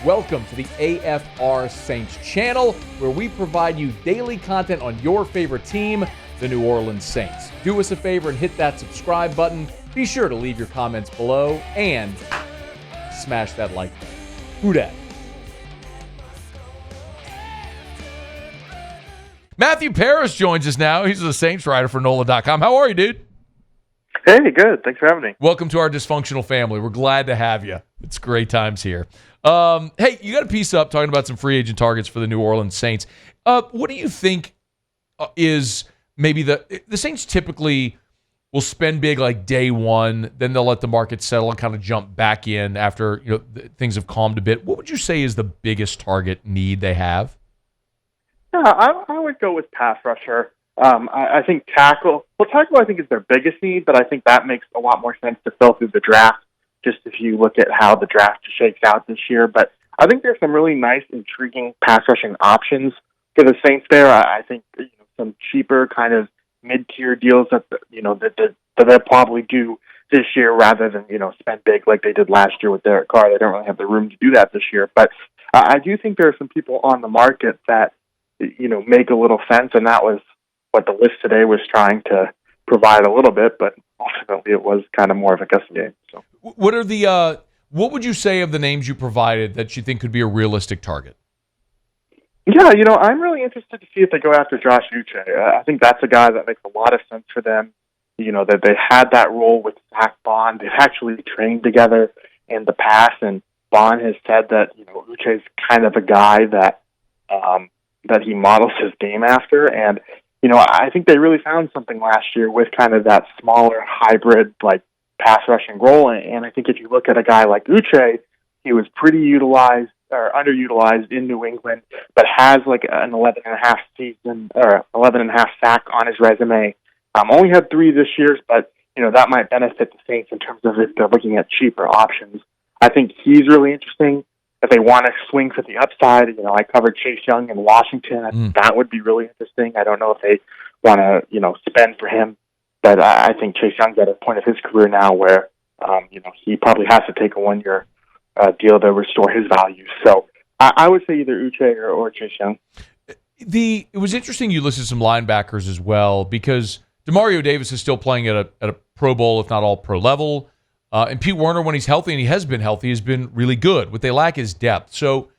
Welcome to the AFR Saints channel, where we provide you daily content on your favorite team, the New Orleans Saints. Do us a favor and hit that subscribe button. Be sure to leave your comments below and smash that like button. Who dat? Matthew Paras joins us now. He's a Saints writer for NOLA.com. How are you, dude? Hey, good. Thanks for having me. Welcome to our dysfunctional family. We're glad to have you. It's great times here. Hey, you got a piece up talking about some free agent targets for the New Orleans Saints. What do you think is maybe the Saints typically will spend big like day one, then they'll let the market settle and kind of jump back in after things have calmed a bit. What would you say is the biggest target need they have? Yeah, I would go with pass rusher. I think tackle. Well, tackle I think is their biggest need, but I think that makes a lot more sense to fill through the draft. Just if you look at how the draft shakes out this year. But I think there's some really nice, intriguing pass rushing options for the Saints there. I think some cheaper kind of mid-tier deals that they'll probably do this year rather than spend big like they did last year with Derek Carr. They don't really have the room to do that this year. But I do think there are some people on the market that make a little sense, and that was what the list today was trying to provide a little bit, but ultimately it was kind of more of a guessing game. So, what would you say of the names you provided that you think could be a realistic target? Yeah, I'm really interested to see if they go after Josh Uche. I think that's a guy that makes a lot of sense for them. That they had that role with Zach Bond. They've actually trained together in the past, and Bond has said that Uche is kind of a guy that he models his game after, and I think they really found something last year with kind of that smaller hybrid, like, pass rushing role. And I think if you look at a guy like Uche, he was pretty utilized or underutilized in New England, but has like an 11.5 season or 11.5 sack on his resume. Only had 3 this year, but that might benefit the Saints in terms of if they're looking at cheaper options. I think he's really interesting. If they want to swing for the upside, I covered Chase Young in Washington. I think that would be really interesting. I don't know if they want to, spend for him, but I think Chase Young's at a point of his career now where, he probably has to take a 1-year deal to restore his value. So I would say either Uche or Chase Young. It was interesting you listed some linebackers as well, because Demario Davis is still playing at a Pro Bowl, if not all pro level. And Pete Werner, when he's healthy, and he has been healthy, has been really good. What they lack is depth. So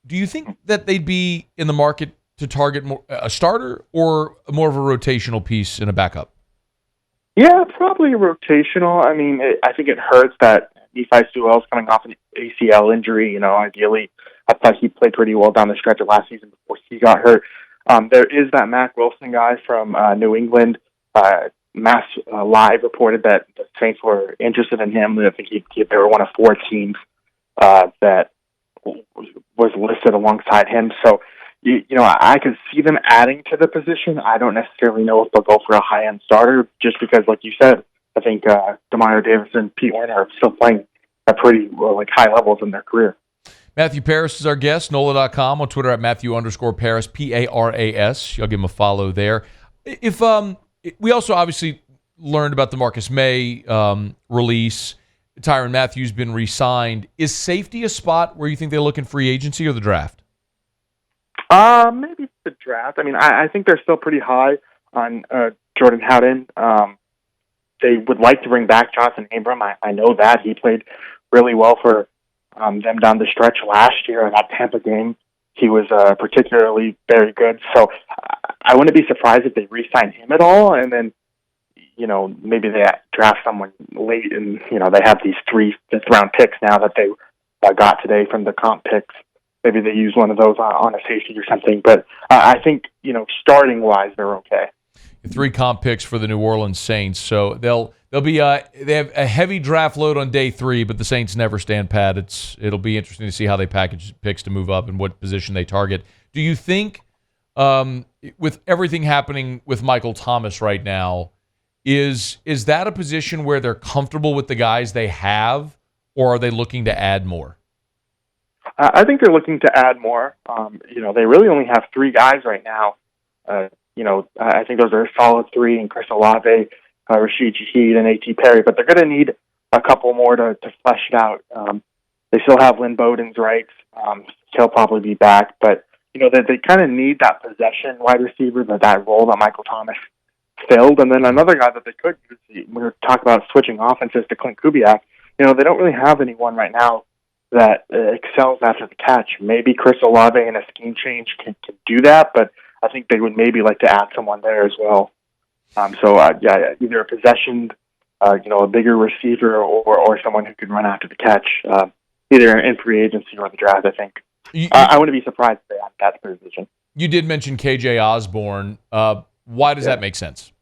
do you think that they'd be in the market to target more, a starter or more of a rotational piece in a backup? Yeah, probably rotational. I mean, I think it hurts that Nephi Sewell's coming off an ACL injury. Ideally, I thought he played pretty well down the stretch of last season before he got hurt. There is that Mack Wilson guy from New England. Mass Live reported that the Saints were interested in him. I think they were one of 4 teams that was listed alongside him. So, I could see them adding to the position. I don't necessarily know if they'll go for a high-end starter, just because, like you said, I think Demario Davis and Pete Werner are still playing at pretty high levels in their career. Matthew Paras is our guest, NOLA.com, on Twitter at Matthew_Paras, Paras. Y'all give him a follow there. We also obviously learned about the Marcus May release. Tyrann Mathieu's been re-signed. Is safety a spot where you think they look in free agency or the draft? Maybe the draft. I mean, I think they're still pretty high on Jordan Howden. They would like to bring back Jonathan Abram. I know that. He played really well for them down the stretch last year in that Tampa game. He was particularly very good. So I wouldn't be surprised if they re-sign him at all. And then, maybe they draft someone late and, they have these 3 fifth-round picks now that they got today from the comp picks. Maybe they use one of those on a safety or something. But I think, starting-wise, they're okay. 3 comp picks for the New Orleans Saints. So they'll be they have a heavy draft load on day 3, but the Saints never stand pat. It'll be interesting to see how they package picks to move up and what position they target. Do you think, with everything happening with Michael Thomas right now, is that a position where they're comfortable with the guys they have, or are they looking to add more? I think they're looking to add more. They really only have 3 guys right now. I think those are a solid 3, and Chris Olave, Rashid Shaheed, and A.T. Perry, but they're going to need a couple more to flesh it out. They still have Lynn Bowden's rights. He'll probably be back, but they kind of need that possession wide receiver, that role that Michael Thomas filled. And then another guy that they could use, we were talking about switching offenses to Clint Kubiak. They don't really have anyone right now that excels after the catch. Maybe Chris Olave in a scheme change can do that, but I think they would maybe like to add someone there as well. Either a possession, a bigger receiver, or someone who can run after the catch, either in free agency or the draft. I think I wouldn't be surprised if they add that position. You did mention KJ Osborne. Why does that make sense?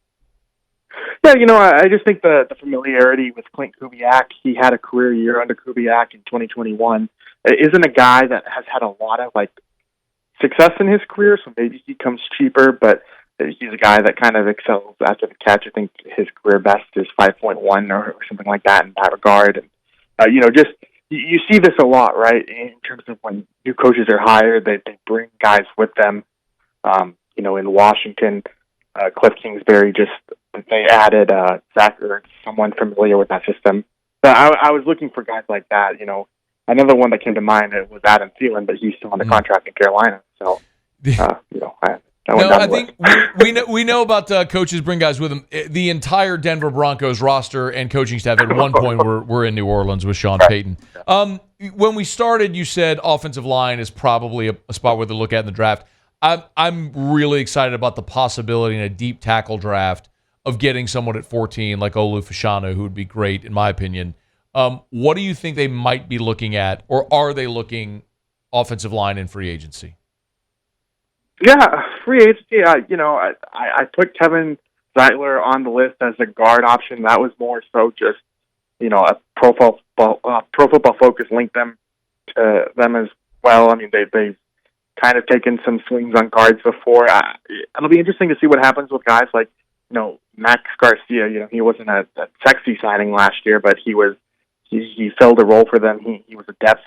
Yeah, I just think the familiarity with Clint Kubiak, he had a career year under Kubiak in 2021, isn't a guy that has had a lot of success in his career, so maybe he comes cheaper, but he's a guy that kind of excels after the catch. I think his career best is 5.1 or something like that in that regard. And, you see this a lot, right, in terms of when new coaches are hired, they bring guys with them. In Washington, Cliff Kingsbury they added Zach Ertz, someone familiar with that system. But I was looking for guys like that. Another one that came to mind was Adam Thielen, but he's still on the contract in Carolina. So, I think we know about coaches bring guys with them. The entire Denver Broncos roster and coaching staff at one point were in New Orleans with Sean Payton. When we started, you said offensive line is probably a spot where to look at in the draft. I'm really excited about the possibility in a deep tackle draft of getting someone at 14 like Olu Fashanu, who would be great in my opinion. What do you think they might be looking at, or are they looking offensive line in free agency? Yeah, free agency. I put Kevin Zeitler on the list as a guard option. That was more so just a Pro Football Focus linked them to them as well. I mean, they've kind of taken some swings on guards before. It'll be interesting to see what happens with guys like Max Garcia. He wasn't a sexy signing last year, but he filled a role for them. He was a depth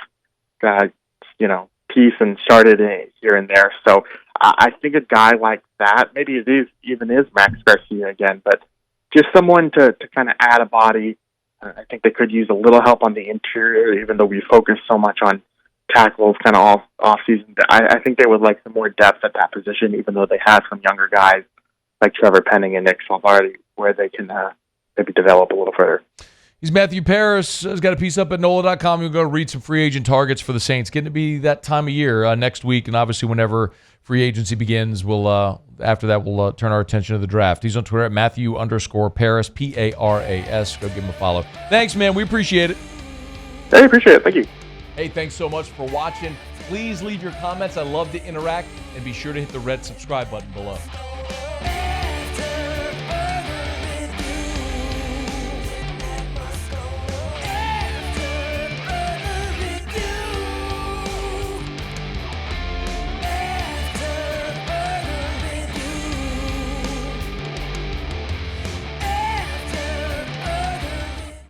piece and started here and there. So I think a guy like that, maybe it is Max Garcia again, but just someone to kind of add a body. I think they could use a little help on the interior, even though we focus so much on tackles kind of off season. I think they would like some more depth at that position, even though they have some younger guys like Trevor Penning and Nick Salvardi, where they can maybe develop a little further. He's Matthew Paras. He's got a piece up at NOLA.com. You'll go read some free agent targets for the Saints. Getting to be that time of year next week, and obviously whenever free agency begins, after that we'll turn our attention to the draft. He's on Twitter at Matthew_Paras, Paras. Go give him a follow. Thanks, man. We appreciate it. Hey, appreciate it. Thank you. Hey, thanks so much for watching. Please leave your comments. I love to interact, and be sure to hit the red subscribe button below.